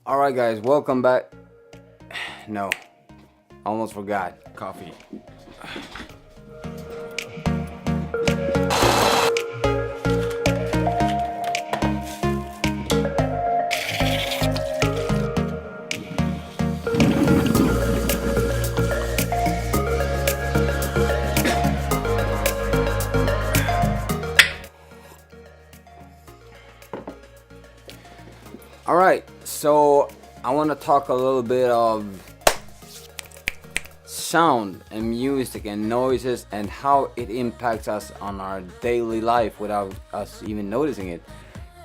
Alright guys, welcome back. No, almost forgot. Coffee. Alright, so I want to talk a little bit of sound and music and noises and how it impacts us on our daily life without us even noticing it.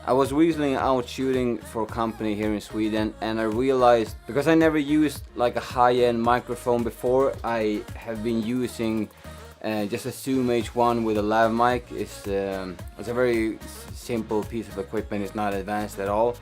I was recently out shooting for a company here in Sweden, and I realized, because I never used like a high-end microphone before, I have been using just a Zoom H1 with a lav mic. It's a very simple piece of equipment, it's not advanced at all.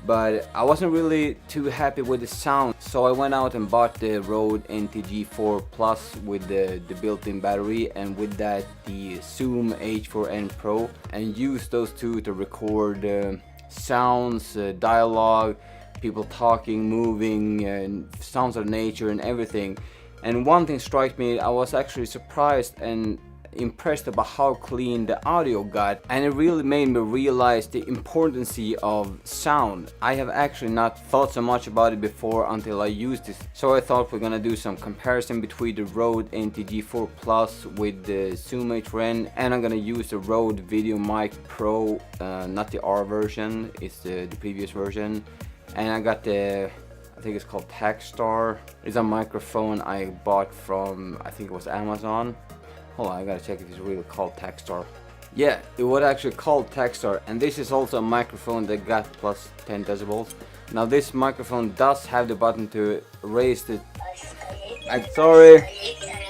But I wasn't really too happy with the sound, so I went out and bought the Rode NTG4 Plus with the built-in battery, and with that the Zoom H4N Pro, and used those two to record sounds, dialogue, people talking, moving, and sounds of nature and everything. And one thing struck me, I was actually surprised and impressed about how clean the audio got, and it really made me realize the importance of sound. I have actually not thought so much about it before until I used this, so I thought we're gonna do some comparison between the Rode NTG4 Plus with the Zoom H4n, and I'm gonna use the Rode Videomic Pro, not the R version, it's the previous version. And I got the, I think it's called Takstar. It's a microphone I bought from, I think it was Amazon. Hold on, I gotta check if it's really called Takstar. Yeah, it was actually called Takstar, and this is also a microphone that got plus 10 decibels. Now this microphone does have the button to raise the... I'm sorry,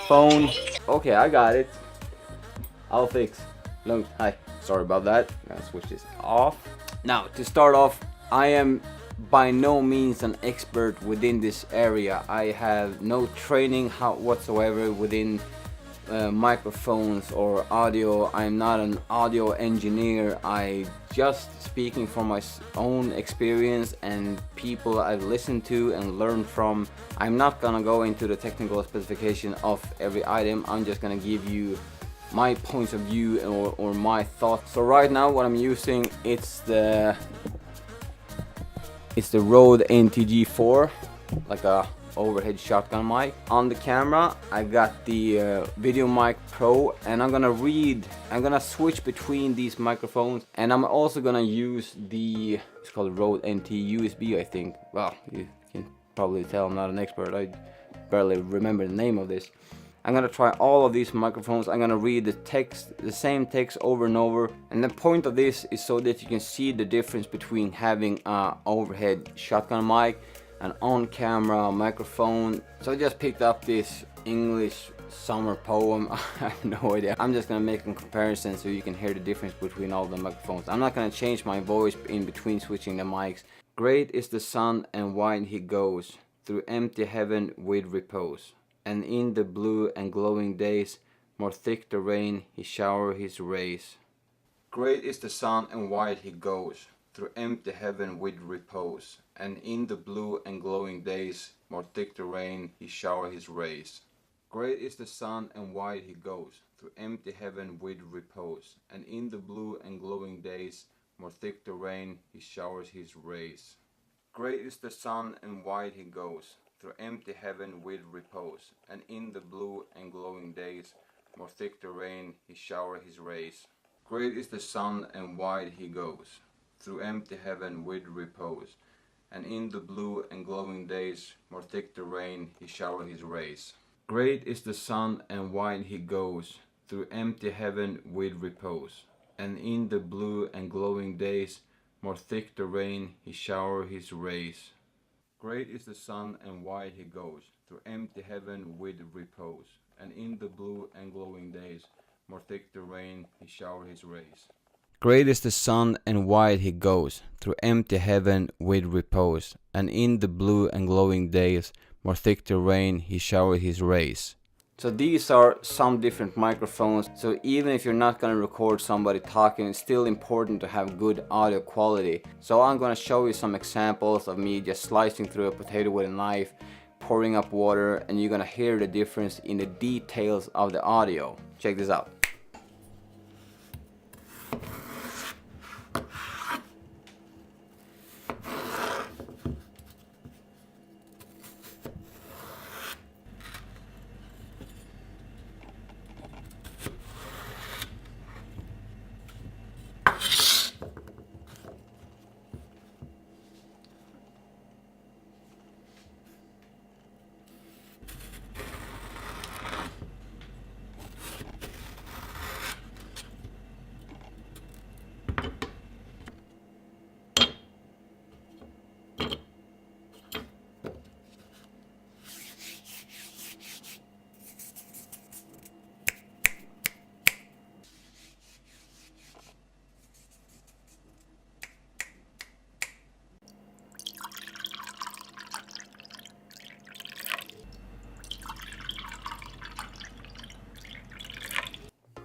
phone. Okay, I got it. I'll fix. No, hi, sorry about that. I'm gonna switch this off. Now, to start off, I am by no means an expert within this area. I have no training whatsoever within microphones or audio. I'm not an audio engineer. I just speaking from my own experience and people I've listened to and learned from. I'm not gonna go into the technical specification of every item. I'm just gonna give you my points of view or my thoughts. So right now what I'm using, it's the Rode NTG4, like a overhead shotgun mic. On the camera I got the Videomic Pro, and I'm gonna switch between these microphones, and I'm also gonna use it's called Rode NT USB, I think. Well, you can probably tell I'm not an expert, I barely remember the name of this. I'm gonna try all of these microphones. I'm gonna read the same text over and over, and the point of this is so that you can see the difference between having an overhead shotgun mic, an on-camera microphone. So I just picked up this English summer poem. I have no idea. I'm just gonna make a comparison so you can hear the difference between all the microphones. I'm not gonna change my voice in between switching the mics. Great is the sun and wide he goes, through empty heaven with repose. And in the blue and glowing days, more thick the rain, he shower his rays. Great is the sun and wide he goes, through empty heaven with repose. And in the blue and glowing days, more thick the rain, he shower his rays. Great is the sun and wide he goes, through empty heaven with repose. And in the blue and glowing days, more thick the rain, he showers his rays. Great is the sun and wide he goes, through empty heaven with repose. And in the blue and glowing days, more thick the rain, he shower his rays. Great is the sun and wide he goes, through empty heaven with repose. And in the blue and glowing days, more thick the rain, he shower his rays. Great is the sun and wide he goes, through empty heaven with repose. And in the blue and glowing days, more thick the rain, he shower his rays. Great is the sun and wide he goes, through empty heaven with repose. And in the blue and glowing days, more thick the rain, he shower his rays. Great is the sun and wide he goes, through empty heaven with repose. And in the blue and glowing days, more thick the rain, he shower his rays. So these are some different microphones, so even if you're not gonna record somebody talking, it's still important to have good audio quality. So I'm gonna show you some examples of me just slicing through a potato with a knife, pouring up water, and you're gonna hear the difference in the details of the audio. Check this out.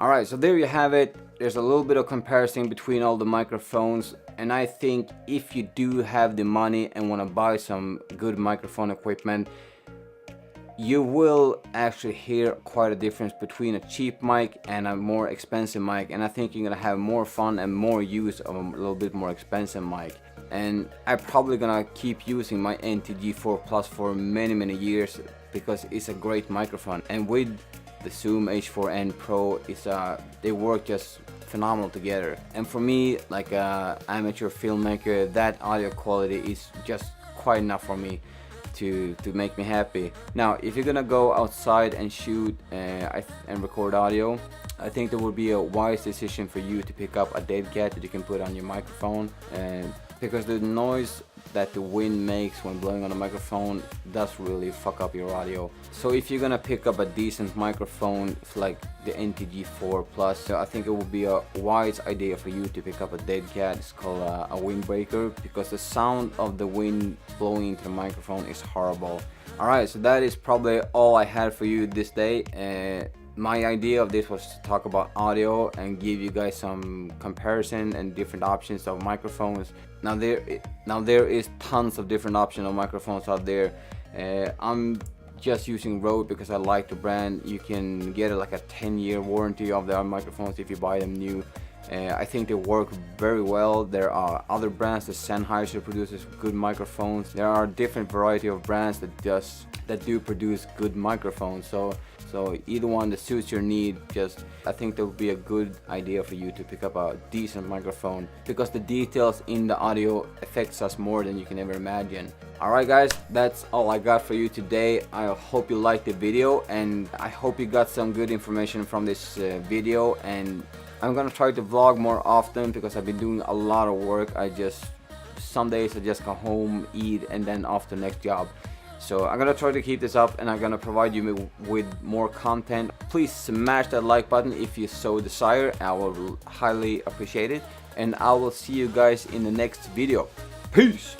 Alright, so there you have it. There's a little bit of comparison between all the microphones, and I think if you do have the money and want to buy some good microphone equipment, you will actually hear quite a difference between a cheap mic and a more expensive mic, and I think you're gonna have more fun and more use of a little bit more expensive mic. And I'm probably gonna keep using my NTG4 Plus for many years because it's a great microphone, and with the Zoom H4N Pro, they work just phenomenal together. And for me, like an amateur filmmaker, that audio quality is just quite enough for me to make me happy. Now, if you're gonna go outside and shoot and record audio, I think that would be a wise decision for you to pick up a dead cat that you can put on your microphone, because the noise that the wind makes when blowing on a microphone does really fuck up your audio. So if you're gonna pick up a decent microphone like the NTG4 Plus, I think it would be a wise idea for you to pick up a dead cat. It's called a windbreaker, because the sound of the wind blowing into the microphone is horrible. Alright, so that is probably all I had for you this day. My idea of this was to talk about audio and give you guys some comparison and different options of microphones. Now there is tons of different options of microphones out there. I'm just using Rode because I like the brand. You can get like a 10-year warranty of their microphones if you buy them new. I think they work very well. There are other brands. The Sennheiser produces good microphones. There are different variety of brands that do produce good microphones. So either one that suits your need, I think that would be a good idea for you to pick up a decent microphone, because the details in the audio affects us more than you can ever imagine. Alright guys, that's all I got for you today. I hope you liked the video, and I hope you got some good information from this video. And I'm gonna try to vlog more often because I've been doing a lot of work. Some days I just come home, eat, and then off to the next job. So I'm gonna try to keep this up, and I'm gonna provide you with more content. Please smash that like button if you so desire. I will highly appreciate it, and I will see you guys in the next video. Peace!